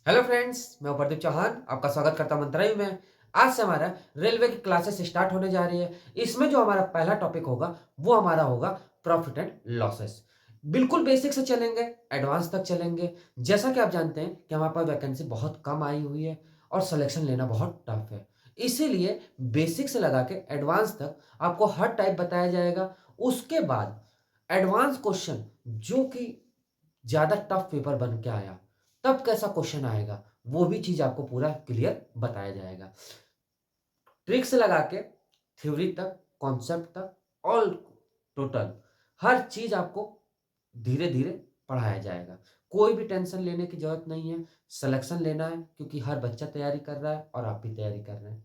Hello friends, मैं प्रदीप चौहान आपका स्वागत करता हूं मंत्रालय में। आज से हमारा रेलवे की क्लासेस स्टार्ट होने जा रही है। इसमें जो हमारा पहला टॉपिक होगा वो हमारा होगा प्रॉफिट एंड लॉसेस। बिल्कुल बेसिक से चलेंगे, एडवांस तक चलेंगे। जैसा कि आप जानते हैं कि हमारे पास वैकेंसी बहुत कम आई हुई है और सिलेक्शन लेना बहुत टफ है। इसीलिए बेसिक से लगा के एडवांस तक आपको हर टाइप बताया जाएगा। उसके बाद एडवांस क्वेश्चन जो कि ज़्यादा टफ पेपर बन के आया, तब कैसा क्वेश्चन आएगा, वो भी चीज़ आपको पूरा क्लियर बताया जाएगा। ट्रिक्स लगा के थ्योरी तक, कॉन्सेप्ट तक, ऑल टोटल हर चीज़ आपको धीरे-धीरे पढ़ाया जाएगा। कोई भी टेंशन लेने की ज़रूरत नहीं है, सिलेक्शन लेना है क्योंकि हर बच्चा तैयारी कर रहा है और आप भी तैयारी कर रहे हैं।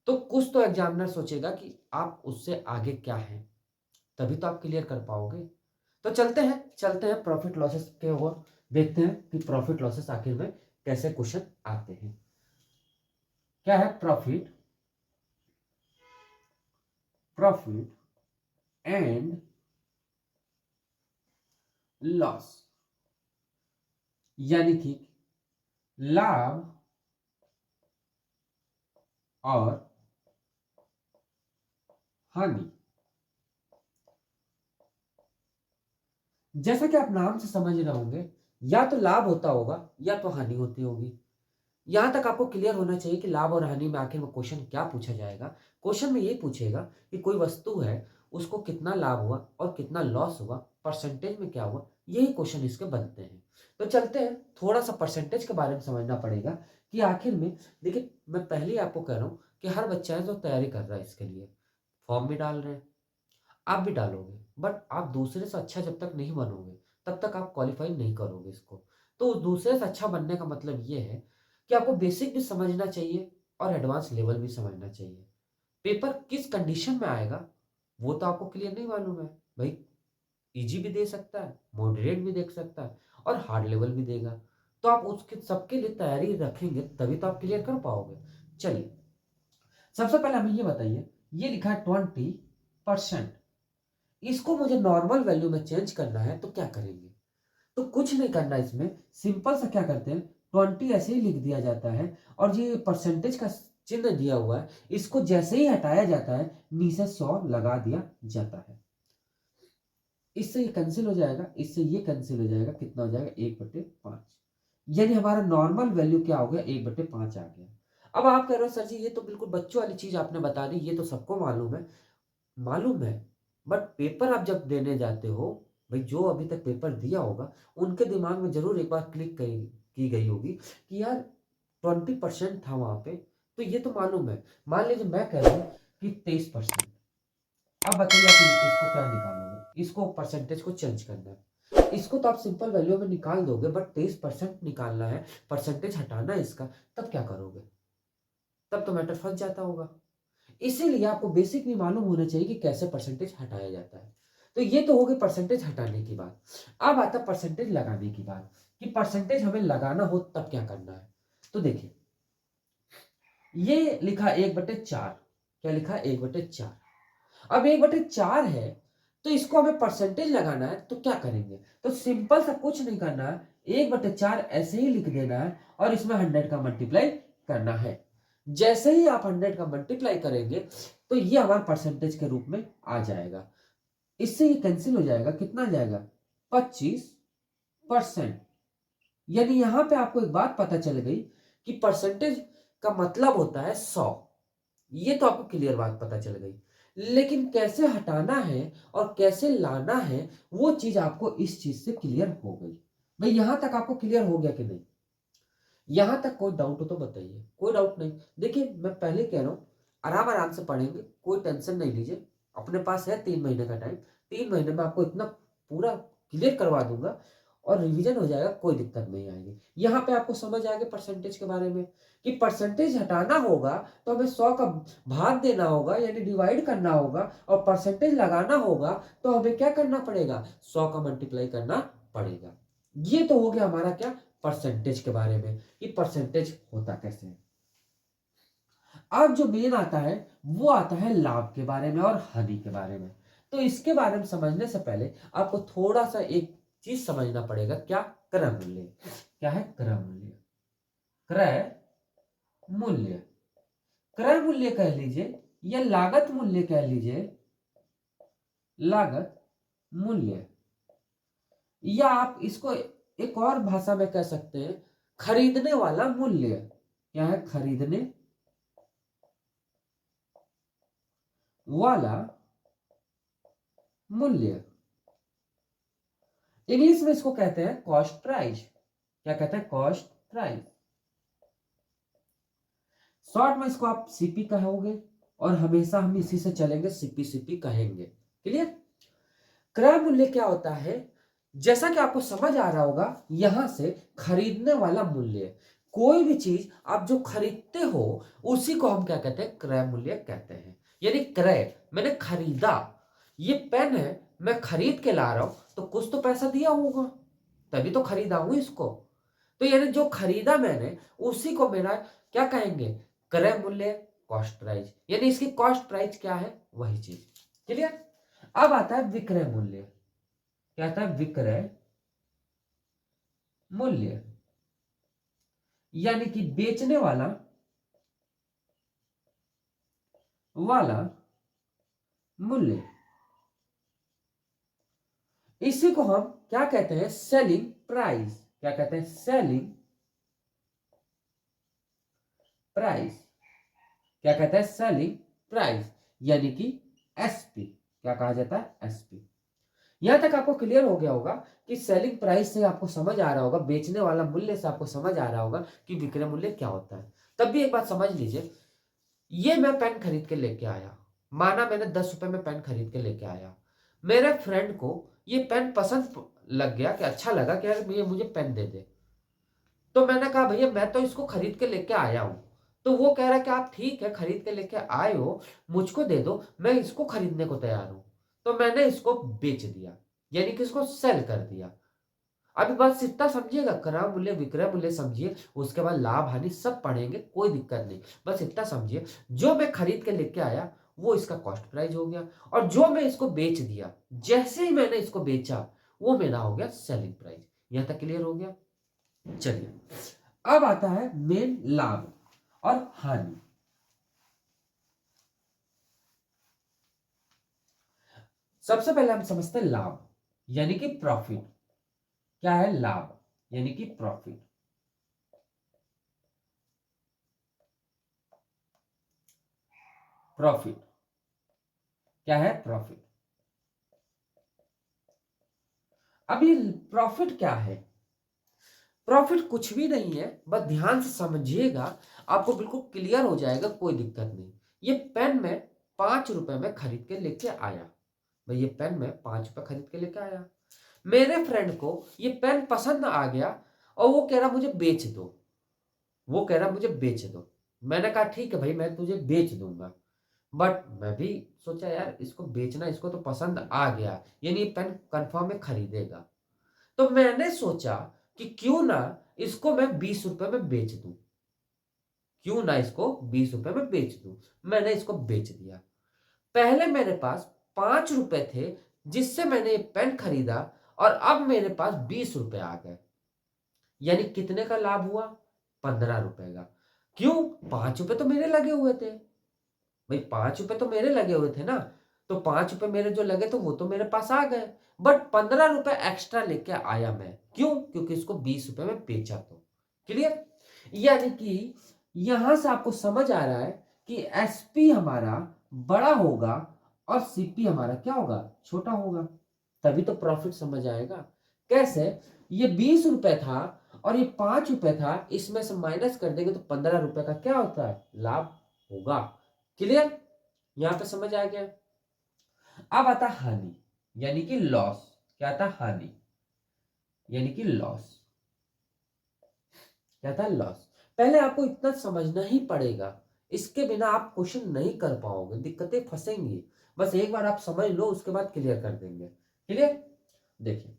तो कुछ तो एग्ज़ामिनर सोचेगा कि आप उससे आगे क्या हैं, तभी तो आप क्लियर कर पाओगे। तो चलते हैं प्रॉफिट लॉसेस के ओर, देखते हैं कि प्रॉफिट लॉसेस आखिर में कैसे क्वेश्चन आते हैं। क्या है प्रॉफिट? प्रॉफिट एंड लॉस यानी कि लाभ और हानि। जैसा कि आप नाम से समझ रहे होंगे, या तो लाभ होता होगा या तो हानि होती होगी। यहां तक आपको क्लियर होना चाहिए कि लाभ और हानि में आखिर में क्वेश्चन क्या पूछा जाएगा। क्वेश्चन में ये पूछेगा कि कोई वस्तु है, उसको कितना लाभ हुआ और कितना लॉस हुआ, परसेंटेज में क्या हुआ। यही क्वेश्चन इसके बनते हैं। तो चलते हैं, थोड़ा सा परसेंटेज के बारे में समझना पड़ेगा कि आखिर में। देखिए, मैं पहले ही आपको कह रहा हूँ कि हर बच्चा है जो तैयारी कर रहा है इसके लिए, फॉर्म भी डाल रहे हैं, आप भी डालोगे, बट आप दूसरे से अच्छा जब तक नहीं बनोगे तब तक आप क्वालिफाई नहीं करोगे इसको। तो उस दूसरे से अच्छा बनने का मतलब ये है कि आपको बेसिक भी समझना चाहिए और एडवांस लेवल भी समझना चाहिए। पेपर किस कंडीशन में आएगा वो तो आपको क्लियर नहीं मालूम है भाई। इजी भी दे सकता है, मॉडरेट भी देख सकता है और हार्ड लेवल भी देगा। तो आप उसके सबके लिए तैयारी रखेंगे तभी तो आप क्लियर कर पाओगे। चलिए, सबसे पहले हमें ये बताइए, ये लिखा है 20%। इसको मुझे नॉर्मल वैल्यू में चेंज करना है तो क्या करेंगे? तो कुछ नहीं करना, इसमें सिंपल सा क्या करते हैं, 20 ऐसे ही लिख दिया जाता है और ये परसेंटेज का चिन्ह दिया हुआ है, इसको जैसे ही हटाया जाता है नीचे 100 लगा दिया जाता है। इससे ये कैंसिल हो जाएगा, इससे ये कैंसिल हो जाएगा, कितना हो जाएगा 1/5। यानी हमारा नॉर्मल वैल्यू क्या हो गया, 1/5 आ गया। अब आप कह रहे हो सर जी ये तो बिल्कुल बच्चों वाली चीज आपने बता दी, ये तो सबको मालूम है। मालूम है, बट पेपर आप जब देने जाते हो, भाई जो अभी तक पेपर दिया होगा उनके दिमाग में जरूर एक बार क्लिक की गई होगी कि यार 20% था वहां पे, तो ये तो मालूम है। मान लीजिए मैं कह रहा हूं कि 23%। अब बताइए आप इसको क्या निकालोगे, इसको परसेंटेज को चेंज करना है, इसको तो आप सिंपल वैल्यू में निकाल दोगे, बट 23% निकालना है, परसेंटेज हटाना है इसका, तब क्या करोगे? तब तो मैटर फंस जाता होगा। इसीलिए आपको बेसिक भी मालूम होना चाहिए कि कैसे परसेंटेज हटाया जाता है। तो ये तो हो गई परसेंटेज हटाने की बात। अब आता है परसेंटेज लगाने की बात, कि परसेंटेज हमें लगाना हो तब क्या करना है। तो देखिए, ये लिखा 1/4। क्या लिखा? 1/4। अब 1/4 है, तो इसको हमें परसेंटेज लगाना है तो क्या करेंगे? तो सिंपल सा कुछ नहीं करना है, 1/4 ऐसे ही लिख देना है और इसमें 100 का मल्टीप्लाई करना है। जैसे ही आप 100 का मल्टीप्लाई करेंगे तो ये हमारा परसेंटेज के रूप में आ जाएगा। इससे ये कैंसिल हो जाएगा, कितना आ जाएगा? 25%। यानी यहां पे आपको एक बात पता चल गई कि परसेंटेज का मतलब होता है 100। ये तो आपको क्लियर बात पता चल गई। लेकिन कैसे हटाना है और कैसे लाना है, वो चीज आपको इस चीज से क्लियर हो गई। भाई यहां तक आपको क्लियर हो गया कि नहीं? यहां तक कोई डाउट हो तो बताइए। कोई डाउट नहीं? देखिए, मैं पहले कह रहा हूं, आराम आराम से पढ़ेंगे, कोई टेंशन नहीं लीजिए। अपने पास है 3 महीने का टाइम, 3 महीने में आपको इतना पूरा क्लियर करवा दूंगा और रिवीजन हो जाएगा, कोई दिक्कत नहीं आएगी। यहाँ पे आपको समझ आएगा परसेंटेज के बारे में कि परसेंटेज हटाना होगा तो हमें 100 का भाग देना होगा, यानी डिवाइड करना होगा, और परसेंटेज लगाना होगा तो हमें क्या करना पड़ेगा, 100 का मल्टीप्लाई करना पड़ेगा। ये तो हो गया हमारा क्या, परसेंटेज के बारे में, कि परसेंटेज होता कैसे है। अब जो मेन आता है वो आता है लाभ के बारे में और हानि के बारे में। तो इसके बारे में समझने से पहले आपको थोड़ा सा एक चीज समझना पड़ेगा, क्या? क्रम मूल्य। क्या है क्रम मूल्य? क्रय मूल्य, क्रय मूल्य कह लीजिए या लागत मूल्य कह लीजिए, लागत मूल्य, या आप इसको एक और भाषा में कह सकते हैं खरीदने वाला मूल्य। क्या है? खरीदने वाला मूल्य। इंग्लिश में इसको कहते हैं कॉस्ट प्राइस। क्या कहते हैं? Cost price. शॉर्ट में इसको आप सीपी कहोगे और हमेशा हम इसी से चलेंगे, सीपी सीपी कहेंगे। क्लियर? क्रय मूल्य क्या होता है? जैसा कि आपको समझ आ रहा होगा, यहां से खरीदने वाला मूल्य। कोई भी चीज आप जो खरीदते हो उसी को हम क्या कहते हैं? क्रय मूल्य कहते हैं। यानी क्रय, मैंने खरीदा, ये पेन है, मैं खरीद के ला रहा हूं तो कुछ तो पैसा दिया होगा, तभी तो खरीदा हूं इसको। तो यानी जो खरीदा मैंने उसी को मेरा क्या कहेंगे? क्रय मूल्य, कॉस्ट प्राइस। यानी इसकी कॉस्ट प्राइस क्या है? वही चीज। क्लियर? अब आता है विक्रय मूल्य। क्या आता है? विक्रय मूल्य, यानी कि बेचने वाला मूल्य। इसी को हम क्या कहते हैं? Selling price. क्या कहते हैं? Selling price. क्या कहते हैं? सेलिंग प्राइस, यानी कि एसपी। क्या कहा जाता है? एसपी। यहां तक आपको क्लियर हो गया होगा कि सेलिंग प्राइस से आपको समझ आ रहा होगा, बेचने वाला मूल्य से आपको समझ आ रहा होगा कि विक्रय मूल्य क्या होता है। तब भी एक बात समझ लीजिए, ये मैं पेन खरीद के लेके आया, माना मैंने 10 रुपए में पेन खरीद के लेके आया, मेरे फ्रेंड को ये पेन पसंद लग गया, कि अच्छा लगा कि यार ये मुझे पेन दे दे। तो मैंने कहा भैया मैं तो इसको खरीद के लेके आया हूं। तो वो कह रहा है कि आप ठीक है खरीद के लेके आए हो, मुझको दे दो, मैं इसको खरीदने को तैयार हूं। तो मैंने इसको बेच दिया, यानी कि इसको सेल कर दिया। अभी बस इतना समझिएगा, क्रय मूल्य विक्रय मूल्य समझिए, उसके बाद लाभ हानि सब पढ़ेंगे, कोई दिक्कत नहीं। बस इतना समझिए, जो मैं खरीद के लेके आया वो इसका कॉस्ट प्राइस हो गया, और जो मैं इसको बेच दिया, जैसे ही मैंने इसको बेचा, वो मेरा हो गया सेलिंग प्राइस। यहां तक क्लियर हो गया? चलिए, अब आता है मेन लाभ और हानि। सबसे पहले हम समझते हैं लाभ, यानी कि प्रॉफिट। क्या है? लाभ यानी कि प्रॉफिट। प्रॉफिट क्या है? प्रॉफिट। अभी प्रॉफिट क्या है? प्रॉफिट कुछ भी नहीं है, बस ध्यान से समझिएगा, आपको बिल्कुल क्लियर हो जाएगा, कोई दिक्कत नहीं। ये पेन मैं 5 रुपए में खरीद के लेके आया, भाई ये पेन मैं 5 रुपए खरीद के लेके आया, मेरे फ्रेंड को ये पेन पसंद आ गया और वो कह रहा मुझे बेच दो, वो कह रहा मुझे बेच दो। मैंने कहा ठीक है भाई मैं तुझे बेच दूंगा, बट मैं भी सोचा यार इसको बेचना, इसको तो पसंद आ गया, यानी ये पेन कंफर्म में खरीदेगा। तो मैंने सोचा कि क्यों ना इसको मैं 20 रुपए में बेच दूं, क्यों ना इसको 20 रुपए में बेच दूं। मैंने इसको बेच दिया। पहले मेरे पास 5 रुपए थे जिससे मैंने ये पेन खरीदा, और अब मेरे पास 20 रुपए आ गए, यानी कितने का लाभ हुआ? 15 रुपए का। क्यों? 5 रुपए तो मेरे लगे हुए थे, भाई 5 रुपए तो मेरे लगे हुए थे ना, तो 5 रुपए मेरे जो लगे तो वो तो मेरे पास आ गए, बट 15 रुपए एक्स्ट्रा लेके आया मैं। क्यों? क्योंकि इसको 20 रुपए में बेचा तो। क्लियर? यानी कि यहां से आपको समझ आ रहा है कि एसपी हमारा बड़ा होगा और सीपी हमारा क्या होगा? छोटा होगा, तभी तो प्रॉफिट समझ आएगा। कैसे? ये 20 रुपए था और ये 5 रुपए था, इसमें से माइनस कर देंगे तो 15 रुपए का क्या होता है? लाभ होगा। क्लियर? यहां पे समझ आ गया? अब आता हानि, यानी कि लॉस। क्या आता? हानि यानी कि लॉस। क्या था? लॉस। पहले आपको इतना समझना ही पड़ेगा, इसके बिना आप क्वेश्चन नहीं कर पाओगे, दिक्कतें फंसेंगी। बस एक बार आप समझ लो, उसके बाद क्लियर कर देंगे। क्लियर? देखिए,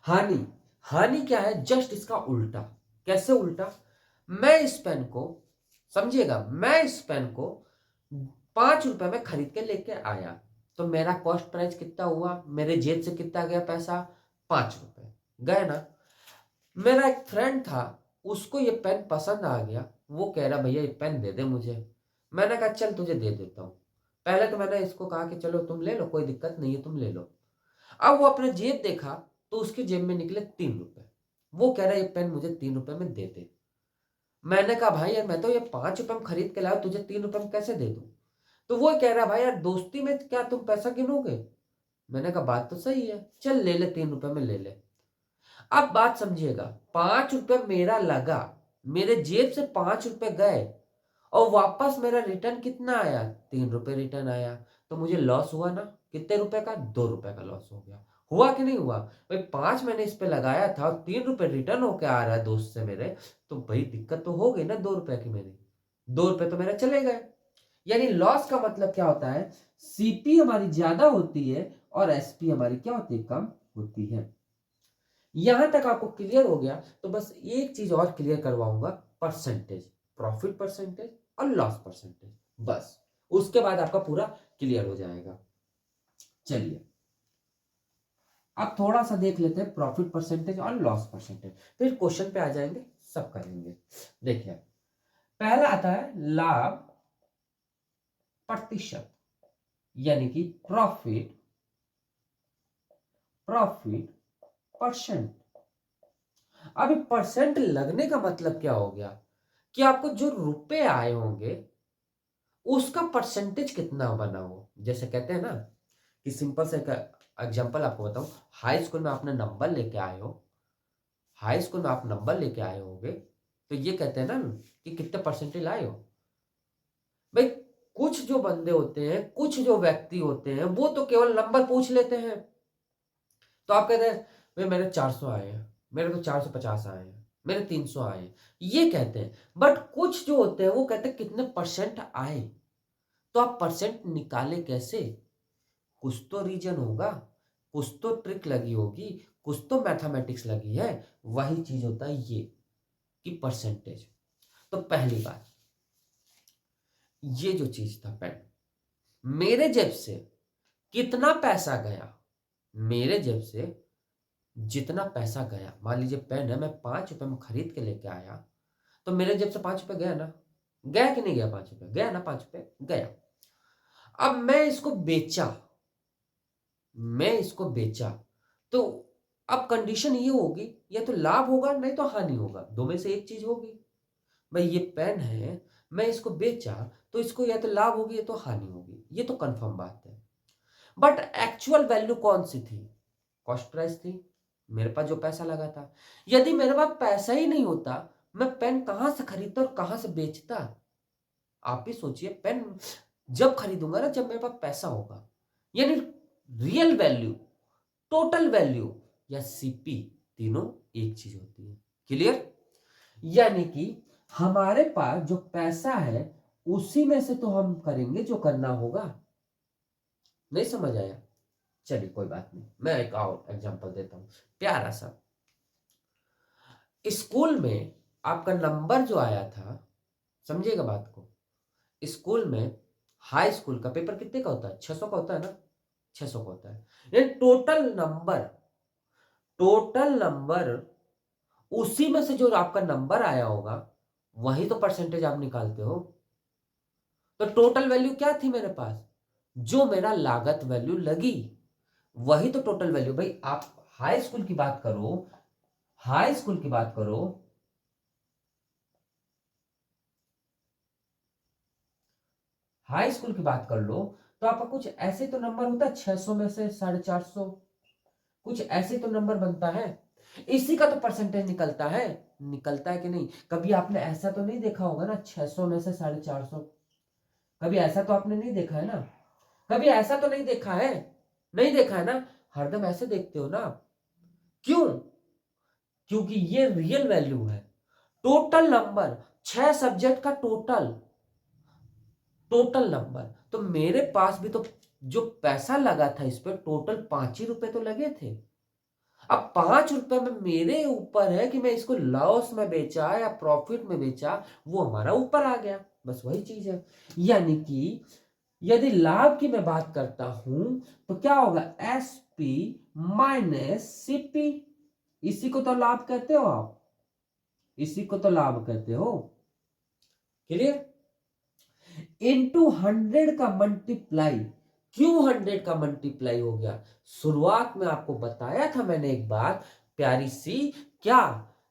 हानि, हानि क्या है? जस्ट इसका उल्टा। कैसे उल्टा? मैं इस पेन को, समझिएगा, मैं इस पेन को 5 रुपए में खरीद के लेके आया, तो मेरा कॉस्ट प्राइस कितना हुआ? मेरे जेब से कितना गया पैसा? 5 रुपए गए ना। मेरा एक फ्रेंड था, उसको ये पेन पसंद आ गया, वो कह रहा भैया ये पेन दे दे मुझे। मैंने कहा चल तुझे दे देता हूँ। पहले तो मैंने इसको कहा कि चलो तुम ले लो, कोई दिक्कत नहीं है, तुम ले लो। अब वो अपने जेब देखा तो उसकी जेब में निकले 3 रुपए। वो कह रहा है ये पेन मुझे 3 रुपए में दे दे। मैंने कहा भाई यार मैं तो ये 5 रुपए में खरीद के लाया, तुझे 3 रुपए में कैसे दे दूँ? तो वो कह रहा है भाई यार दोस्ती में क्या तुम पैसा गिनोगे? मैंने कहा बात तो सही है, चल ले ले 3 रुपए में ले ले। अब बात समझिएगा, 5 रुपए मेरा लगा, मेरे जेब से 5 रुपए गए और वापस मेरा रिटर्न कितना आया? 3 रुपए रिटर्न आया। तो मुझे लॉस हुआ ना? कितने रुपए का? 2 रुपए का लॉस हो गया। हुआ कि नहीं हुआ? भाई 5 मैंने इस पे लगाया था और 3 रुपए रिटर्न होके आ रहा है दोस्त से मेरे, तो भाई दिक्कत तो हो गई ना 2 रुपए की मेरी। 2 रुपए तो मेरे चले गए। यानी लॉस का मतलब क्या होता है? सीपी हमारी ज्यादा होती है और एसपी हमारी क्या होती है? कम होती है। यहां तक आपको क्लियर हो गया तो बस एक चीज और क्लियर करवाऊंगा, परसेंटेज, प्रॉफिट परसेंटेज और लॉस परसेंटेज, बस उसके बाद आपका पूरा क्लियर हो जाएगा। चलिए अब थोड़ा सा देख लेते हैं प्रॉफिट परसेंटेज और लॉस परसेंटेज, फिर क्वेश्चन पे आ जाएंगे, सब करेंगे। देखिए पहला आता है लाभ प्रतिशत, यानी कि प्रॉफिट, प्रॉफिट परसेंट। अभी परसेंट लगने का मतलब क्या हो गया कि आपको जो रुपए आए होंगे उसका परसेंटेज कितना बना हो। जैसे कहते हैं ना कि सिंपल से एग्जांपल आपको बताऊं, हाई स्कूल में आपने नंबर लेके आए हो, हाई स्कूल में आप नंबर लेके आए होगे, तो ये कहते हैं ना कि कितने परसेंटेज लाए हो। भाई कुछ जो बंदे होते हैं, कुछ जो व्यक्ति होते हैं, वो तो केवल नंबर पूछ लेते हैं। तो आप कहते हैं भाई मेरे 400 आए हैं, मेरे तो 450 आए हैं, मेरे 300 आए हैं, ये कहते हैं। बट कुछ जो होते हैं वो कहते हैं कितने परसेंट आए। तो आप परसेंट निकाले कैसे? कुछ तो रीजन होगा, कुछ तो ट्रिक लगी होगी, कुछ तो मैथमेटिक्स लगी है। वही चीज होता है ये कि परसेंटेज। तो पहली बात, ये जो चीज था पेन, मेरे जेब से कितना पैसा गया? मेरे जेब से जितना पैसा गया, मान लीजिए पेन है, मैं 5 रुपए में खरीद के लेके आया, तो मेरे जेब से 5 रुपए गया ना? गया कि नहीं गया? 5 रुपए गया ना? 5 रुपए गया। अब मैं इसको बेचा, मैं इसको बेचा, तो अब कंडीशन ये होगी, या तो लाभ होगा नहीं तो हानि होगा, दो में से एक चीज होगी। भाई ये पेन है, मैं इसको बेचा, तो इसको या तो लाभ होगी या तो हानि होगी, ये तो कंफर्म बात है। बट एक्चुअल वैल्यू कौन सी थी? कॉस्ट प्राइस थी, मेरे पास जो पैसा लगा था। यदि मेरे पास पैसा ही नहीं होता, मैं पेन कहां से खरीदता और कहां से बेचता? आप भी सोचिए, पेन जब खरीदूंगा ना जब मेरे पास पैसा होगा। यानी रियल वैल्यू, टोटल वैल्यू या सीपी, तीनों एक चीज होती है। क्लियर? यानी कि हमारे पास जो पैसा है उसी में से तो हम करेंगे जो करना होगा। नहीं समझ आया? चलिए कोई बात नहीं, मैं एक और एग्जांपल देता हूं प्यारा सा। स्कूल में आपका नंबर जो आया था, समझिएगा बात को, स्कूल में हाई स्कूल का पेपर कितने का होता है? 600 का होता है ना? 600 का होता है। ये टोटल नंबर, टोटल नंबर, उसी में से जो आपका नंबर आया होगा वही तो परसेंटेज आप निकालते हो। तो टोटल वैल्यू क्या थी मेरे पास? जो मेरा लागत वैल्यू लगी वही तो टोटल वैल्यू। भाई आप हाई स्कूल की बात करो, हाई स्कूल की बात करो, हाई स्कूल की बात कर लो, तो आपका कुछ ऐसे तो नंबर होता है 600 में से 450, कुछ ऐसे तो नंबर बनता है, इसी का तो परसेंटेज निकलता है। निकलता है कि नहीं? कभी आपने ऐसा तो नहीं देखा होगा ना 600 में से 450, कभी ऐसा तो आपने नहीं देखा है ना? कभी ऐसा तो नहीं देखा है? नहीं देखा है ना? हरदम ऐसे देखते हो ना आप। क्यों? क्योंकि ये रियल वैल्यू है, टोटल नंबर, 6 सब्जेक्ट का टोटल, टोटल नंबर। तो मेरे पास भी तो जो पैसा लगा था इस पर टोटल 5 ही रुपए तो लगे थे। अब 5 रुपए में मेरे ऊपर है कि मैं इसको लॉस में बेचा या प्रॉफिट में बेचा, वो हमारा ऊपर आ गया, बस वही चीज है। यानी कि यदि लाभ की मैं बात करता हूं तो क्या होगा? एसपी माइनस सीपी, इसी को तो लाभ कहते हो आप। इसी को तो लाभ कहते हो। क्लियर। इंटू 100 का मल्टीप्लाई, क्यों 100 का मल्टीप्लाई हो गया? शुरुआत में आपको बताया था मैंने एक बात प्यारी सी, क्या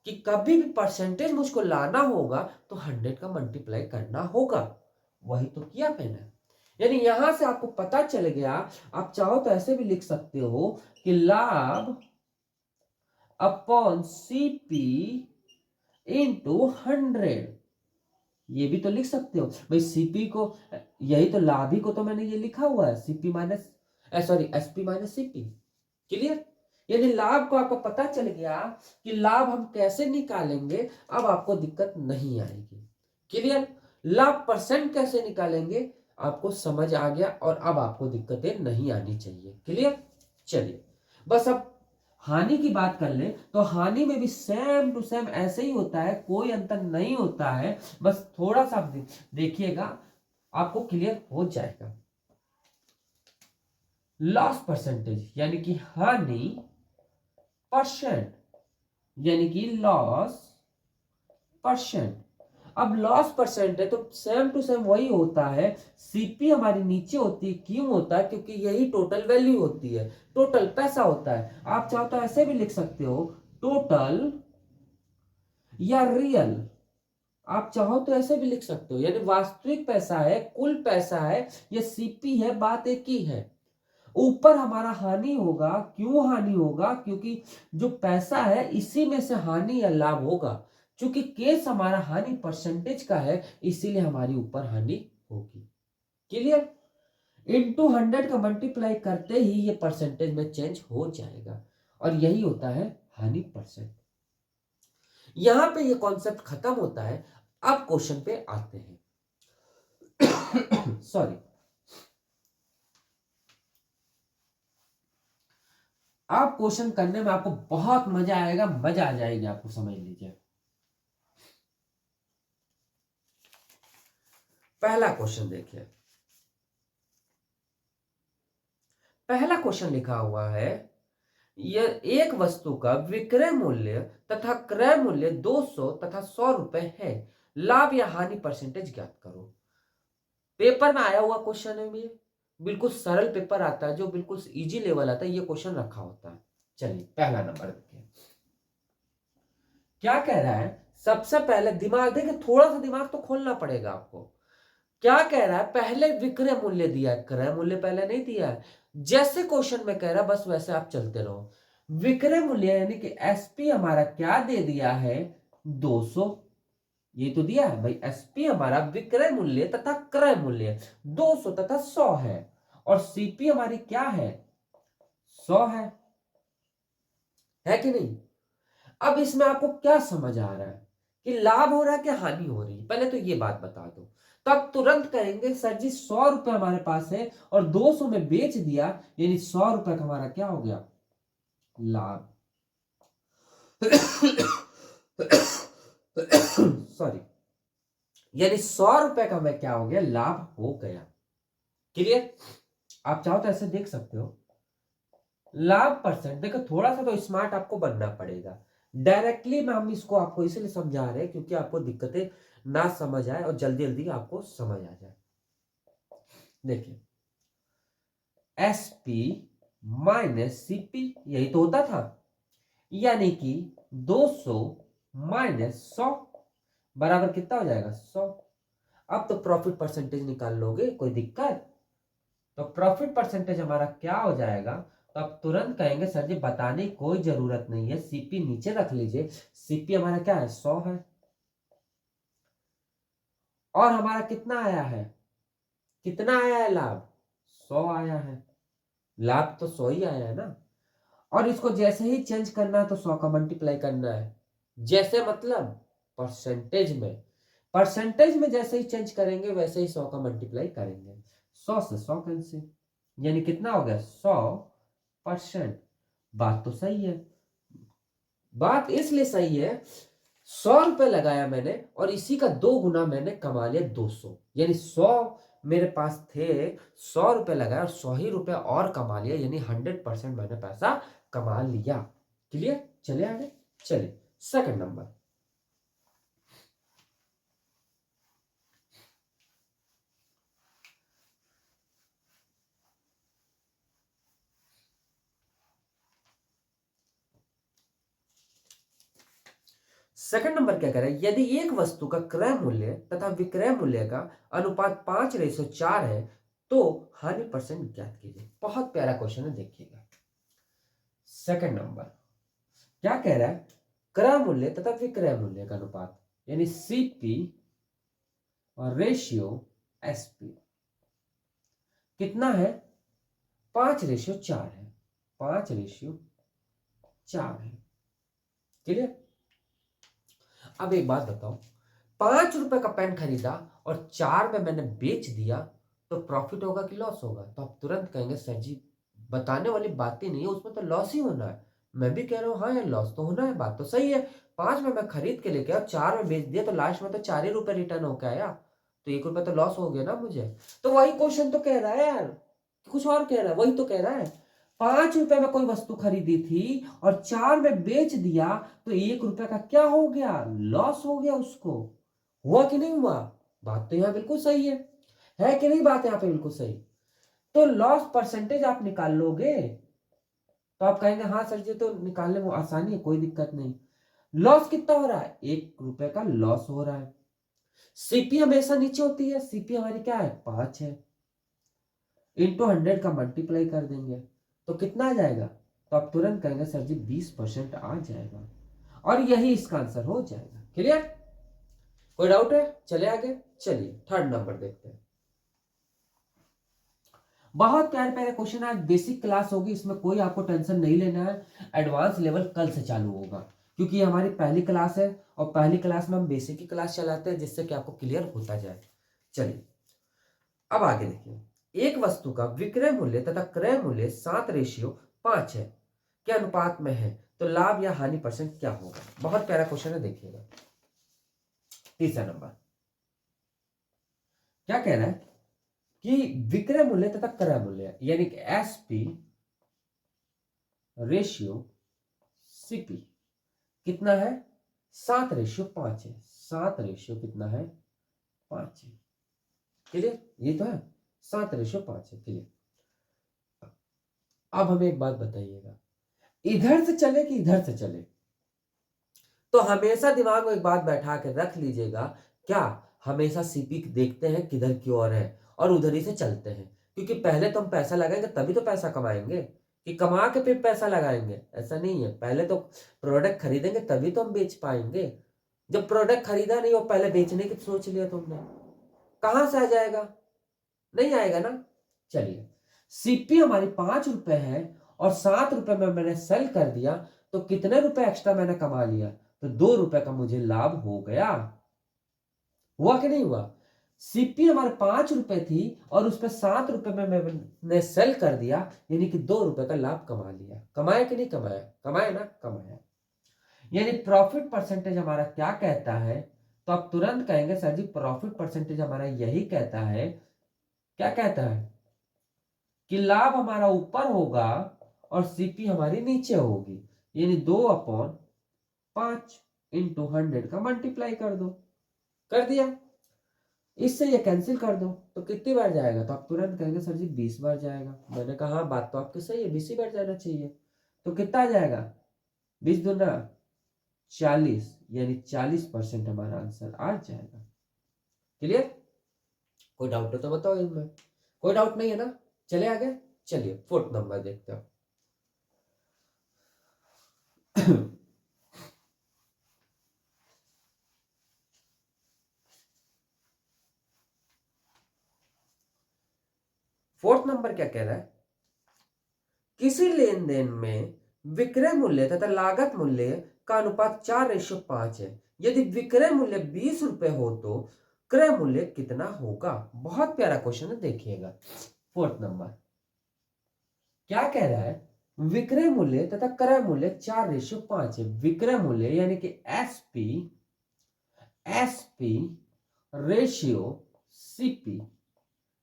कि कभी भी परसेंटेज मुझको लाना होगा तो 100 का मल्टीप्लाई करना होगा, वही तो किया मैंने। यानी यहां से आपको पता चल गया। आप चाहो तो ऐसे भी लिख सकते हो कि लाभ अपॉन सीपी इंटू 100, ये भी तो लिख सकते हो भाई। सीपी को, यही तो लाभ ही को तो मैंने ये लिखा हुआ है, CP minus sorry SP minus CP. Clear. यानी लाभ को आपको पता चल गया कि लाभ हम कैसे निकालेंगे, अब आपको दिक्कत नहीं आएगी। क्लियर। लाभ परसेंट कैसे निकालेंगे आपको समझ आ गया, और अब आपको दिक्कतें नहीं आनी चाहिए। क्लियर। चलिए बस अब हानि की बात कर ले तो हानि में भी सेम टू सेम ऐसे ही होता है, कोई अंतर नहीं होता है। बस थोड़ा सा देखिएगा, आपको क्लियर हो जाएगा। लॉस परसेंटेज यानी कि हानि परसेंट, यानी कि लॉस परसेंट। अब लॉस परसेंट है तो सेम टू सेम वही होता है। सीपी हमारी नीचे होती है, क्यों होता है? क्योंकि यही टोटल वैल्यू होती है, टोटल पैसा होता है। आप चाहो तो ऐसे भी लिख सकते हो, टोटल या रियल, आप चाहो तो ऐसे भी लिख सकते हो। यानी वास्तविक पैसा है, कुल पैसा है, ये सीपी है, बात एक ही है। ऊपर हमारा हानि होगा, क्यों हानि होगा? क्योंकि जो पैसा है इसी में से हानि या लाभ होगा। क्योंकि केस हमारा हानि परसेंटेज का है, इसीलिए हमारी ऊपर हानि होगी। क्लियर। इंटू 100 का मल्टीप्लाई करते ही ये परसेंटेज में चेंज हो जाएगा, और यही होता है हानि परसेंट। यहां पे ये कॉन्सेप्ट खत्म होता है। अब क्वेश्चन पे आते हैं। सॉरी, आप क्वेश्चन करने में आपको बहुत मजा आएगा, मजा आ जाएगी आपको, समझ लीजिए। पहला क्वेश्चन देखिए। पहला क्वेश्चन लिखा हुआ है, यह एक वस्तु का विक्रय मूल्य तथा क्रय मूल्य 200 तथा 100 रुपए है, लाभ या हानि परसेंटेज ज्ञात करो। पेपर में आया हुआ क्वेश्चन है ये, बिल्कुल सरल पेपर आता है, जो बिल्कुल इजी लेवल आता है, ये क्वेश्चन रखा होता है। चलिए पहला नंबर देखिए क्या कह रहा है। सबसे पहले दिमाग देखिए, थोड़ा सा दिमाग तो खोलना पड़ेगा आपको। क्या कह रहा है? पहले विक्रय मूल्य दिया है, क्रय मूल्य पहले नहीं दिया है। जैसे क्वेश्चन में कह रहा है बस वैसे आप चलते रहो। विक्रय मूल्य यानी कि एसपी हमारा क्या दे दिया है? 200। ये तो दिया है भाई, एसपी हमारा विक्रय मूल्य तथा क्रय मूल्य 200 तथा 100 है, और सीपी हमारी क्या है? 100 है कि नहीं? अब इसमें आपको क्या समझ आ रहा है कि लाभ हो रहा है कि हानि हो रही है? पहले तो ये बात बता दो। तब तुरंत कहेंगे सर जी 100 रुपए हमारे पास है और 200 में बेच दिया, यानी 100 रुपए का हमारा क्या हो गया? लाभ। सॉरी, यानी 100 रुपए का मैं क्या हो गया? लाभ हो गया। क्लियर। आप चाहो तो ऐसे देख सकते हो। लाभ परसेंट देखो, थोड़ा सा तो स्मार्ट आपको बनना पड़ेगा। डायरेक्टली में हम इसको आपको इसलिए समझा रहे हैं क्योंकि आपको दिक्कतें ना समझ आए और जल्दी जल्दी आपको समझ आ जाए। देखिए एसपी माइनस सीपी, यही तो होता था। यानी कि 200 माइनस 100 बराबर कितना हो जाएगा? 100। अब तो प्रॉफिट परसेंटेज निकाल लोगे, कोई दिक्कत? तो प्रॉफिट परसेंटेज हमारा क्या हो जाएगा? तो आप तुरंत कहेंगे सर जी बताने की कोई जरूरत नहीं है, सीपी नीचे रख लीजिए। सीपी हमारा क्या है? 100 है। और हमारा कितना आया है? कितना आया है लाभ? 100 आया है। लाभ तो 100 ही आया है ना। और इसको जैसे ही चेंज करना है तो 100 का मल्टीप्लाई करना है। जैसे मतलब परसेंटेज में, परसेंटेज में जैसे ही चेंज करेंगे वैसे ही 100 का मल्टीप्लाई करेंगे। 100 से 100 कैंसिल, यानी कितना हो गया? 100%। बात तो सही है। बात इसलिए सही है, 100 रुपए लगाया मैंने और इसी का 2 गुना मैंने कमा लिया 200, यानी 100 मेरे पास थे, 100 रुपए लगाया और 100 ही रुपए और कमा लिया, यानी 100% मैंने पैसा कमा लिया। क्लियर। चले आगे, चले सेकंड नंबर। सेकंड नंबर क्या कह रहा है, यदि एक वस्तु का क्रय मूल्य तथा विक्रय मूल्य का अनुपात 5:4 है तो हानि परसेंट ज्ञात कीजिए। बहुत प्यारा क्वेश्चन है, देखिएगा। सेकंड नंबर क्या कह रहा है, क्रय मूल्य तथा विक्रय मूल्य का अनुपात यानी सीपी और रेशियो एसपी कितना है, 5:4 है, 5:4 है। क्लियर। अब एक बात बताओ, 5 रुपए का पेन खरीदा और 4 में मैंने बेच दिया तो प्रॉफिट होगा कि लॉस होगा? तो आप तुरंत कहेंगे सर जी बताने वाली बात ही नहीं है, उसमें तो लॉस ही होना है। मैं भी कह रहा हूँ हाँ यार लॉस तो होना है, बात तो सही है। 5 में मैं खरीद के लेके आया, 4 में बेच दिया तो लास्ट में तो 4 ही रुपए रिटर्न होके आया, तो 1 रुपए तो लॉस हो गया ना मुझे। तो वही क्वेश्चन तो कह रहा है यार, कुछ और कह रहा है, वही तो कह रहा है। 5 रुपए में कोई वस्तु खरीदी थी और 4 में बेच दिया तो 1 रुपए का क्या हो गया, लॉस हो गया उसको। हुआ कि नहीं हुआ? बात तो यहाँ बिल्कुल सही है कि नहीं? बात यहाँ पे बिल्कुल सही। तो लॉस परसेंटेज आप निकाल लोगे तो आप कहेंगे हाँ सर जी तो निकालने में आसानी है, कोई दिक्कत नहीं। लॉस कितना हो रहा है, 1 रुपए का लॉस हो रहा है। सीपी हमेशा नीचे होती है, सीपी हमारी क्या है, 5 है। इंटू 100 का मल्टीप्लाई कर देंगे तो कितना आ जाएगा, तो आप तुरंत कहेंगे सर जी 20% आ जाएगा और यही इसका आंसर हो जाएगा। क्लियर? कोई डाउट है? चले आगे, चलिए थर्ड नंबर देखते हैं। बहुत प्यारे प्यारे क्वेश्चन, आज बेसिक क्लास होगी, इसमें कोई आपको टेंशन नहीं लेना है। एडवांस लेवल कल से चालू होगा क्योंकि ये हमारी पहली क्लास है और पहली क्लास में हम बेसिक की क्लास चलाते हैं जिससे कि आपको क्लियर होता जाए। चलिए अब आगे देखिए, एक वस्तु का विक्रय मूल्य तथा क्रय मूल्य 7:5 है के अनुपात में है तो लाभ या हानि परसेंट क्या होगा? बहुत प्यारा क्वेश्चन है, देखिएगा। तीसरा नंबर क्या कह रहा है कि विक्रय मूल्य तथा क्रय मूल्य यानी कि एसपी रेशियो सीपी कितना है, 7:5 है। 7 कितना है, 5 है। क्लियर? ये तो है, 7:5 है। क्लियर। अब हमें एक बात बताइएगा, इधर से चले कि इधर से चले? तो हमेशा दिमाग में एक बात बैठा के रख लीजिएगा, क्या हमेशा सीपी देखते हैं किधर की ओर है और उधर ही से चलते हैं, क्योंकि पहले तो हम पैसा लगाएंगे तभी तो पैसा कमाएंगे, कि कमा के फिर पैसा लगाएंगे, ऐसा नहीं है। पहले तो प्रोडक्ट खरीदेंगे तभी तो हम बेच पाएंगे। जब प्रोडक्ट खरीदा नहीं और पहले बेचने की सोच लिया तुमने, कहां से आ जाएगा? नहीं आएगा ना। चलिए, सीपी हमारी 5 रुपए है और 7 रुपए में मैंने सेल कर दिया तो कितने रुपए एक्स्ट्रा मैंने कमा लिया, तो 2 रुपए का मुझे लाभ हो गया। हुआ कि नहीं हुआ? सीपी हमारे 5 रुपए थी और उस पर 7 रुपए में मैंने सेल कर दिया, यानी कि 2 रुपए का लाभ कमा लिया। कमाया कि नहीं कमाया? कमाया ना, कमाया। यानी प्रॉफिट परसेंटेज हमारा क्या कहता है, तो आप तुरंत कहेंगे सर जी प्रॉफिट परसेंटेज हमारा यही कहता है, क्या कहता है, कि लाभ हमारा ऊपर होगा और सीपी हमारी नीचे होगी, यानी 2/5 इंटू 100 का मल्टीप्लाई कर दो। कर दिया। इससे ये कैंसिल कर दो तो कितनी बार जाएगा, तो आप तुरंत कहेंगे सर जी 20 बार जाएगा। मैंने कहा हाँ बात तो आपकी सही है, 20 ही बार जाना चाहिए। तो कितना आ जाएगा, 20 दूना 40, यानी 40% हमारा आंसर आ जाएगा। क्लियर? कोई डाउट हो तो बताओ इनमें। कोई डाउट नहीं है ना? चले आगे, चलिए फोर्थ नंबर देखते हो। फोर्थ नंबर क्या कह रहा है, किसी लेन देन में विक्रय मूल्य तथा लागत मूल्य का अनुपात 4:5 है। यदि विक्रय मूल्य 20 रुपए हो तो क्रय मूल्य कितना होगा? बहुत प्यारा क्वेश्चन है, देखिएगा। फोर्थ नंबर क्या कह रहा है, विक्रय मूल्य तथा क्रय मूल्य 4:5 है। विक्रय मूल्य यानी कि एसपी एसपी रेशियो सीपी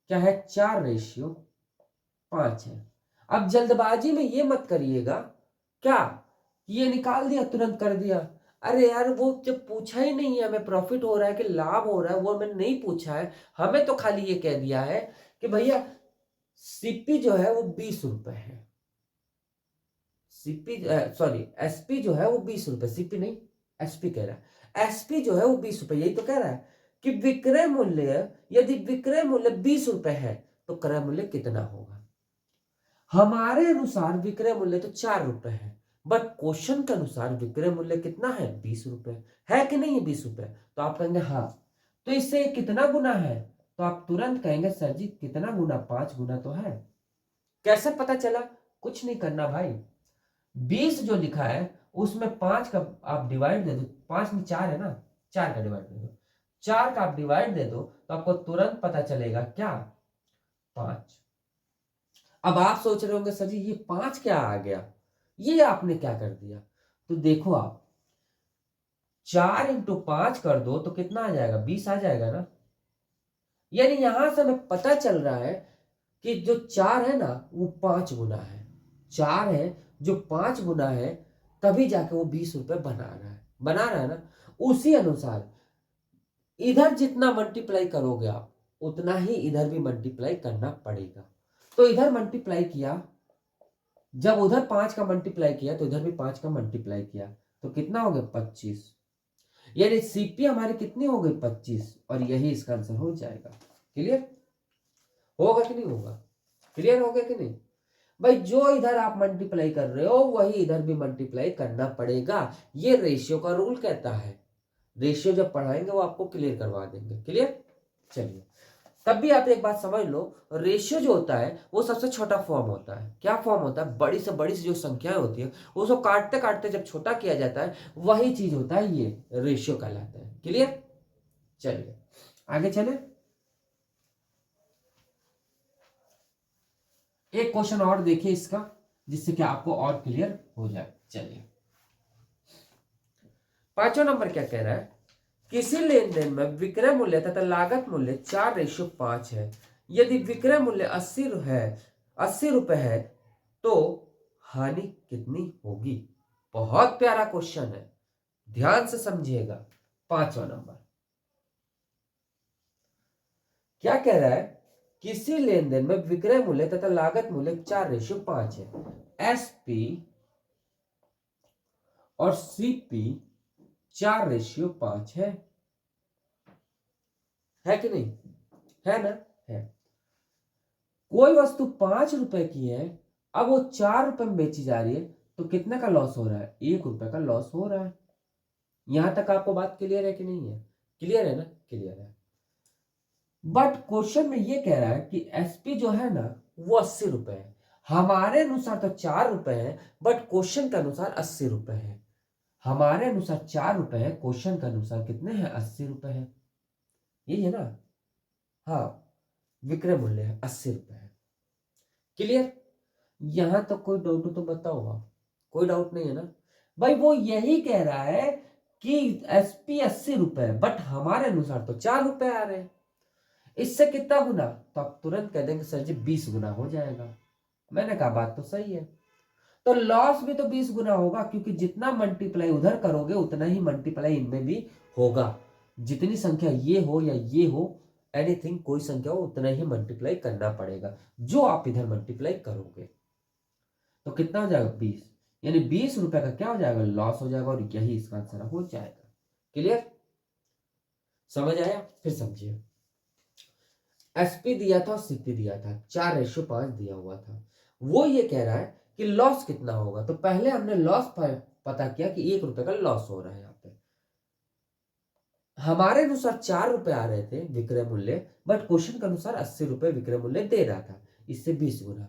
क्या है, 4:5 है। अब जल्दबाजी में ये मत करिएगा क्या ये निकाल दिया तुरंत कर दिया। अरे यार वो जब पूछा ही नहीं है हमें प्रॉफिट हो रहा है कि लाभ हो रहा है, वो हमें नहीं पूछा है। हमें तो खाली ये कह दिया है कि भैया सीपी जो है वो 20 रुपए है। सीपी सॉरी एसपी जो है वो 20 रुपए, सीपी नहीं एसपी कह रहा है, एसपी जो है वो 20 रुपए, यही तो कह रहा है कि विक्रय मूल्य, यदि विक्रय मूल्य 20 रुपए है तो क्रय मूल्य कितना होगा। हमारे अनुसार विक्रय मूल्य तो 4 रुपए है, बट क्वेश्चन के अनुसार विक्रय मूल्य कितना है, 20 रुपए है कि नहीं है 20 रुपए। तो आप कहेंगे हाँ, तो इससे कितना गुना है, तो आप तुरंत कहेंगे सर जी कितना गुना, 5 गुना तो है। कैसे पता चला, कुछ नहीं करना भाई, 20 जो लिखा है उसमें 5 का आप डिवाइड दे दो, 5 में 4 है ना, 4 का डिवाइड दे दो, 4 का आप डिवाइड दे दो तो आपको तुरंत पता चलेगा क्या, 5। अब आप सोच रहे होंगे सर जी ये 5 क्या आ गया, ये आपने क्या कर दिया। तो देखो आप 4 इंटू 5 कर दो तो कितना आ जाएगा, 20 आ जाएगा ना। यानी यहां से हमें पता चल रहा है कि जो 4 है ना वो 5 गुना है, 4 है जो 5 गुना है, तभी जाके वो 20 रुपए बना रहा है ना। उसी अनुसार इधर जितना मल्टीप्लाई करोगे आप उतना ही इधर भी मल्टीप्लाई करना पड़ेगा। तो इधर मल्टीप्लाई किया, जब उधर 5 का मल्टीप्लाई किया तो इधर भी 5 का मल्टीप्लाई किया, तो कितना हो गया 25। यानी सीपी हमारी कितनी हो गई 25, और यही इसका आंसर हो जाएगा। क्लियर होगा कि नहीं होगा, क्लियर हो गया कि नहीं भाई। जो इधर आप मल्टीप्लाई कर रहे हो वही इधर भी मल्टीप्लाई करना पड़ेगा, ये रेशियो का रूल कहता है। रेशियो जब पढ़ाएंगे वो आपको क्लियर करवा देंगे। क्लियर, चलिए तब भी आप एक बात समझ लो, रेशियो जो होता है वो सबसे छोटा फॉर्म होता है। क्या फॉर्म होता है, बड़ी से बड़ी जो संख्याएं होती है उसको काटते काटते जब छोटा किया जाता है वही चीज होता है, ये रेशियो कहलाता है। क्लियर, चलिए आगे चले। एक क्वेश्चन और देखिए इसका, जिससे कि आपको और क्लियर हो जाए। चलिए 5वां नंबर क्या कह रहा है, किसी लेन देन में विक्रय मूल्य तथा लागत मूल्य 4:5 है। यदि विक्रय मूल्य 80 रुपए है तो हानि कितनी होगी। बहुत प्यारा क्वेश्चन है, ध्यान से समझिएगा। 5वां नंबर क्या कह रहा है, किसी लेन देन में विक्रय मूल्य तथा लागत मूल्य 4:5 है। एसपी और सीपी 4:5 है कि नहीं, है ना, है। कोई वस्तु 5 रुपए की है, अब वो 4 रुपए में बेची जा रही है, तो कितने का लॉस हो रहा है, 1 रुपए का लॉस हो रहा है। यहां तक आपको बात क्लियर है कि नहीं है, क्लियर है ना, क्लियर है। बट क्वेश्चन में ये कह रहा है कि एसपी जो है ना वो 80 रुपए है। हमारे अनुसार तो 4 रुपए है, बट क्वेश्चन के अनुसार 80 रुपए है। हमारे अनुसार 4 रुपए है, क्वेश्चन के अनुसार कितने हैं, 80 रुपए है। यही है ना, हाँ, विक्रय मूल्य है 80 रुपए है। क्लियर, यहां तक कोई डाउट तो बताओ आप, कोई डाउट नहीं है ना भाई। वो यही कह रहा है कि एसपी 80 रुपए है, बट हमारे अनुसार तो 4 रुपए आ रहे हैं। इससे कितना गुना, तो आप तुरंत कह देंगे सर जी 20 गुना हो जाएगा। मैंने कहा बात तो सही है। तो लॉस भी तो 20 गुना होगा, क्योंकि जितना मल्टीप्लाई उधर करोगे उतना ही मल्टीप्लाई इनमें भी होगा। जितनी संख्या ये हो या ये हो, एनीथिंग कोई संख्या हो, उतना ही मल्टीप्लाई करना पड़ेगा जो आप इधर मल्टीप्लाई करोगे। तो कितना हो जाएगा 20, यानी 20 रुपए का क्या हो जाएगा, लॉस हो जाएगा, और यही इसका आंसर हो जाएगा। क्लियर, समझ आया, फिर समझिए। एसपी दिया था और सीपी दिया था, 4:5 दिया हुआ था। वो ये कह रहा है कि लॉस कितना होगा। तो पहले हमने लॉस पता किया कि 1 रुपए का लॉस हो रहा है। यहाँ पे हमारे अनुसार 4 रुपए आ रहे थे विक्रय मूल्य, बट क्वेश्चन के अनुसार 80 रुपए विक्रय मूल्य दे रहा था। इससे 20 गुना,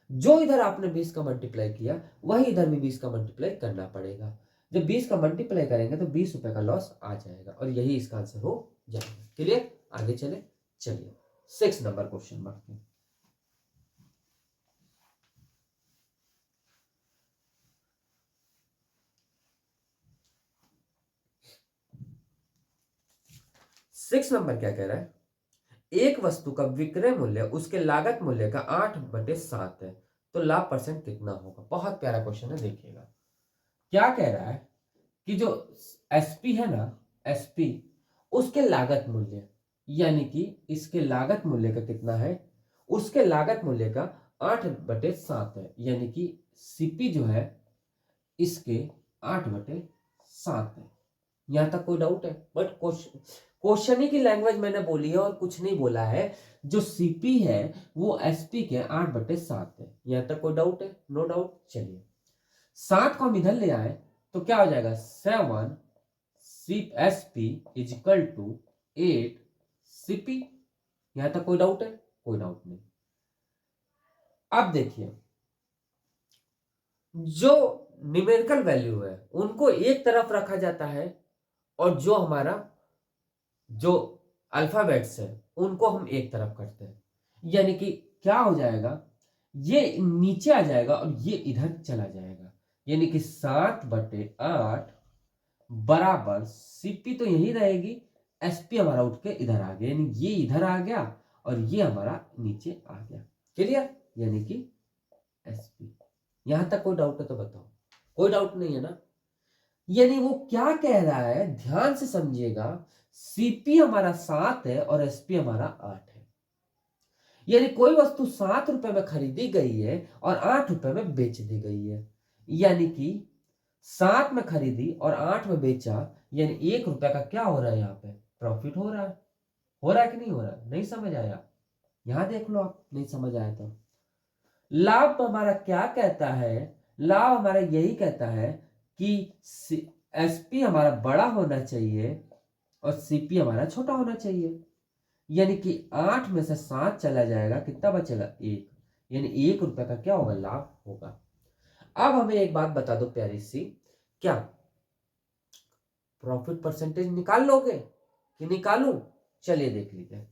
जो इधर आपने 20 का मल्टीप्लाई किया वही इधर भी 20 का मल्टीप्लाई करना पड़ेगा। जब 20 का मल्टीप्लाई करेंगे तो 20 रुपए का लॉस आ जाएगा, और यही इसका आंसर हो जाएगा। क्लियर, आगे चले। चलिए 6 नंबर क्वेश्चन बढ़ते हैं। 6 नंबर क्या कह रहा है, एक वस्तु का विक्रय मूल्य उसके लागत मूल्य का 8/7 है, तो लाभ परसेंट कितना होगा। बहुत प्यारा क्वेश्चन है, देखिएगा क्या कह रहा है कि जो एसपी है ना, एसपी उसके लागत मूल्य, यानी कि इसके लागत मूल्य का कितना है, उसके लागत मूल्य का 8/7 है, यानी कि सीपी जो है इसके 8/7 है। यहाँ तक कोई डाउट है? बट क्वेश्चन ही की लैंग्वेज मैंने बोली है और कुछ नहीं बोला है। जो सीपी है वो एसपी के 8/7 है। यहाँ तक कोई डाउट है? No doubt. चलिए 7 को हम इधर ले आए तो क्या हो जाएगा, 7 SP is equal to 8 CP. यहां तक कोई डाउट है? कोई डाउट नहीं। अब देखिए जो न्यूमेरिकल वैल्यू है उनको एक तरफ रखा जाता है और जो हमारा जो अल्फाबेट्स है उनको हम एक तरफ करते हैं। यानी कि क्या हो जाएगा, ये नीचे आ जाएगा और ये इधर चला जाएगा। यानी कि 7/8 बराबर सीपी तो यही रहेगी, एसपी हमारा उठ के इधर आ गया, यानी ये इधर आ गया और ये हमारा नीचे आ गया। क्लियर? यानी कि एसपी। यहां तक कोई डाउट है तो बताओ? कोई डाउट नहीं है ना? यानी वो क्या कह रहा है, ध्यान से समझिएगा, सीपी हमारा 7 है और एसपी हमारा 8 है। यानी कोई वस्तु 7 रुपए में खरीदी गई है और 8 रुपए में बेच दी गई है। यानी कि 7 में खरीदी और 8 में बेचा, यानी 1 रुपए का क्या हो रहा है, यहाँ पे प्रॉफिट हो रहा है। हो रहा है कि नहीं हो रहा है? नहीं समझ आया? यहां देख लो, आप नहीं समझ आया तो लाभ हमारा क्या कहता है, लाभ हमारा यही कहता है कि एसपी हमारा बड़ा होना चाहिए और सीपी हमारा छोटा होना चाहिए। यानी कि 8 में से 7 चला जाएगा, कितना बचेगा, 1। यानी 1 रुपए का क्या होगा, लाभ होगा। अब हमें एक बात बता दो प्यारी सी, क्या प्रॉफिट परसेंटेज निकाल लोगे कि निकालूं? चलिए देख लीजिए।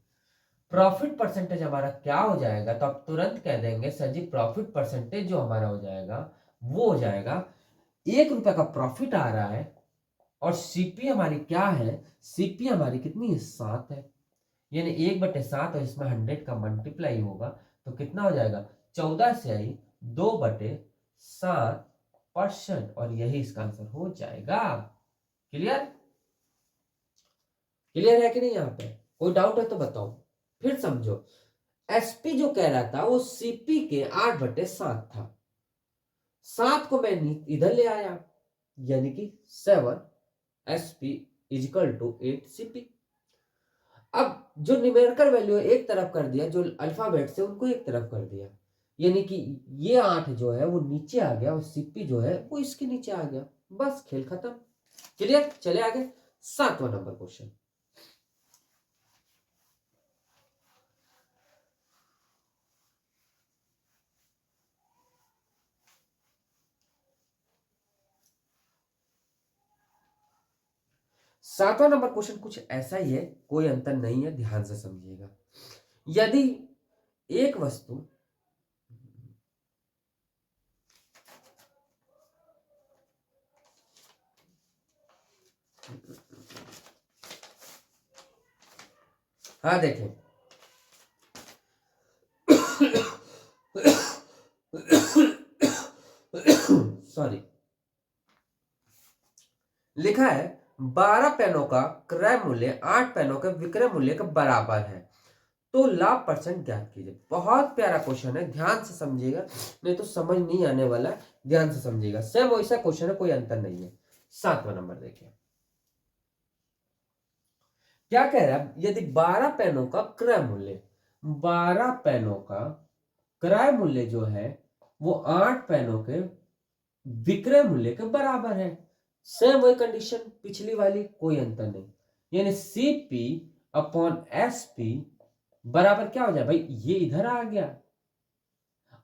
प्रॉफिट परसेंटेज हमारा क्या हो जाएगा, तो आप तुरंत कह देंगे सर जी प्रॉफिट परसेंटेज जो हमारा हो जाएगा वो हो जाएगा 1 रुपए का प्रॉफिट आ रहा है और सीपी हमारी क्या है, सीपी हमारी कितनी है, 7 है। यानी 1/7 और इसमें 100 का मल्टीप्लाई होगा तो कितना हो जाएगा, 14 से आई 2/7%, और यही इसका आंसर हो जाएगा। क्लियर? क्लियर है कि नहीं? यहाँ पे कोई डाउट है तो बताओ, फिर समझो। एसपी जो कह रहा था वो सीपी के 8/7 था। 7 को मैं इधर ले आया, यानी कि 7 एसपी इजिकल टू 8 सीपी। अब जो न्यूमेरिकल वैल्यू है एक तरफ कर दिया, जो अल्फाबेट से उनको एक तरफ कर दिया, यानी कि ये 8 जो है वो नीचे आ गया और सीपी जो है वो इसके नीचे आ गया। बस खेल खत्म। क्लियर? चले आगे 7वां नंबर क्वेश्चन। सातवां नंबर क्वेश्चन कुछ ऐसा ही है, कोई अंतर नहीं है, ध्यान से समझिएगा। यदि एक वस्तु हाँ देखें सॉरी, लिखा है 12 पेनों का क्रय मूल्य 8 पेनों के विक्रय मूल्य के बराबर है, तो लाभ परसेंट ज्ञात कीजिए। बहुत प्यारा क्वेश्चन है, ध्यान से समझिएगा, नहीं तो समझ नहीं आने वाला। ध्यान से समझिएगा, सेम वैसा क्वेश्चन है, कोई अंतर नहीं है। 7वां नंबर देखिए क्या कह रहा है। यदि 12 पेनों का क्रय मूल्य, 12 पेनों का क्रय मूल्य जो है वो 8 पेनों के विक्रय मूल्य के बराबर है। सेम वही कंडीशन पिछली वाली, कोई अंतर नहीं। यानी सीपी अपॉन एसपी बराबर क्या हो जाए भाई, ये इधर आ गया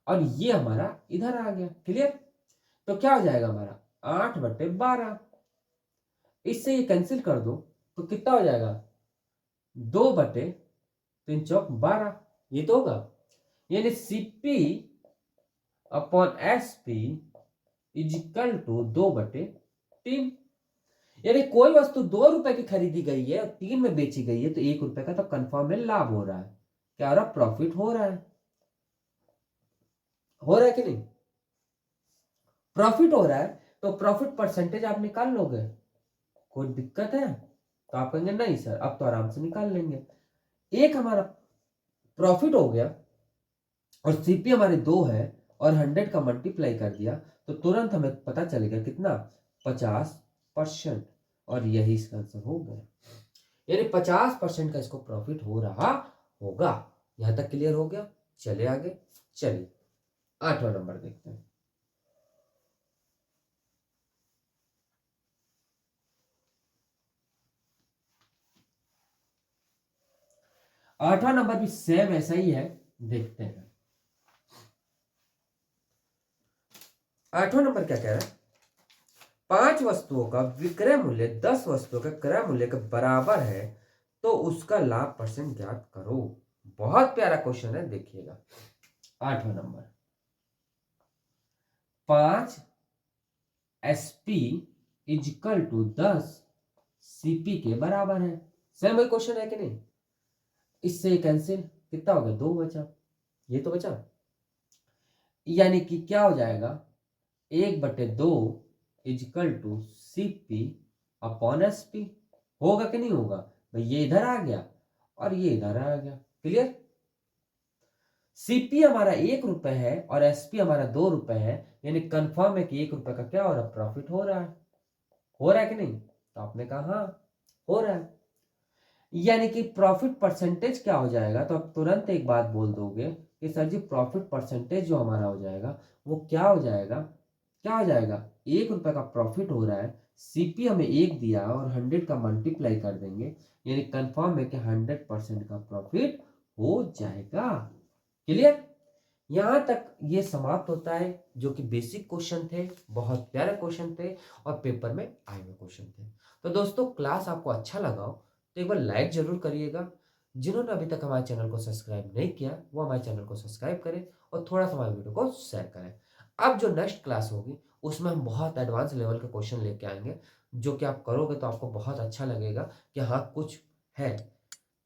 और ये हमारा इधर आ गया। क्लियर? तो क्या हो जाएगा हमारा 8/12, इससे ये कैंसिल कर दो तो कितना हो जाएगा 2/3×12, ये तो होगा। यानी CP upon SP is equal to 2/3। यानी कोई वस्तु 2 रुपए की खरीदी गई है और 3 में बेची गई है तो 1 रुपए का तो कंफर्म है लाभ हो रहा है। क्या हो रहा है, प्रॉफिट हो रहा है। हो रहा है कि नहीं? प्रॉफिट हो रहा है तो प्रॉफिट परसेंटेज आप निकाल लोगे, कोई दिक्कत है? तो आप कहेंगे नहीं सर अब तो आराम से निकाल लेंगे। एक हमारा प्रॉफिट हो गया और सीपी हमारे 2 है और 100 का मल्टीप्लाई कर दिया तो तुरंत हमें पता चलेगा कितना, 50%। और यही इसका आंसर हो गया। यानी 50% का इसको प्रॉफिट हो रहा होगा। यहां तक क्लियर हो गया। चले आगे। चलिए 8वां नंबर देखते हैं। 8वां नंबर भी सेम ऐसा ही है, देखते हैं। 8वां नंबर क्या कह रहा है? 5 वस्तुओं का विक्रय मूल्य 10 वस्तुओं के क्रय मूल्य के बराबर है तो उसका लाभ परसेंट ज्ञात करो। बहुत प्यारा क्वेश्चन है, देखिएगा। 8वां number, 5 SP is equal to 10 CP के बराबर है। सेम वही क्वेश्चन है कि नहीं? इससे कैंसिल, कितना हो गया? 2 बचा, ये तो बचा। यानी कि क्या हो जाएगा? 1/2 is equal to CP upon SP। होगा कि नहीं होगा भाई? ये इधर आ गया और ये इधर आ गया। क्लियर? CP हमारा 1 रुपए है और SP हमारा 2 रुपए है, यानी कंफर्म है कि 1 रुपए का क्या हो रहा है? प्रॉफिट हो रहा है। हो रहा है कि नहीं? तो आपने कहा हाँ हो रहा है। यानी कि प्रॉफिट परसेंटेज क्या हो जाएगा? तो आप तुरंत एक बात बोल दोगे कि सर जी प्रॉफिट परसेंटेज जो हमारा हो जाएगा वो क्या हो जाएगा? क्या हो जाएगा? 1 रुपए का प्रॉफिट हो रहा है, CP हमें 1 दिया और 100 का मल्टीप्लाई कर देंगे, यानी कंफर्म है कि 100% का प्रॉफिट हो जाएगा। क्लियर? यहां तक ये समाप्त होता है, जो कि बेसिक क्वेश्चन थे, बहुत प्यारे क्वेश्चन थे और पेपर में आए हुए क्वेश्चन थे। तो दोस्तों क्लास आपको अच्छा लगा हो तो एक बार लाइक जरूर करिएगा। जिन्होंने अभी तक हमारे चैनल को सब्सक्राइब नहीं किया वो हमारे चैनल को सब्सक्राइब करें और थोड़ा सा हमारे वीडियो को शेयर करें। अब जो नेक्स्ट क्लास होगी उसमें हम बहुत एडवांस लेवल के क्वेश्चन लेके आएंगे, जो कि आप करोगे तो आपको बहुत अच्छा लगेगा कि हाँ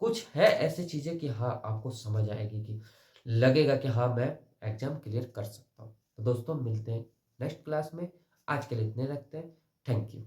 कुछ है ऐसी चीजें कि हाँ आपको समझ आएगी, कि लगेगा कि हाँ मैं एग्जाम क्लियर कर सकता हूँ। तो दोस्तों मिलते हैं नेक्स्ट क्लास में। आज के लिए इतने रखते हैं। Thank you.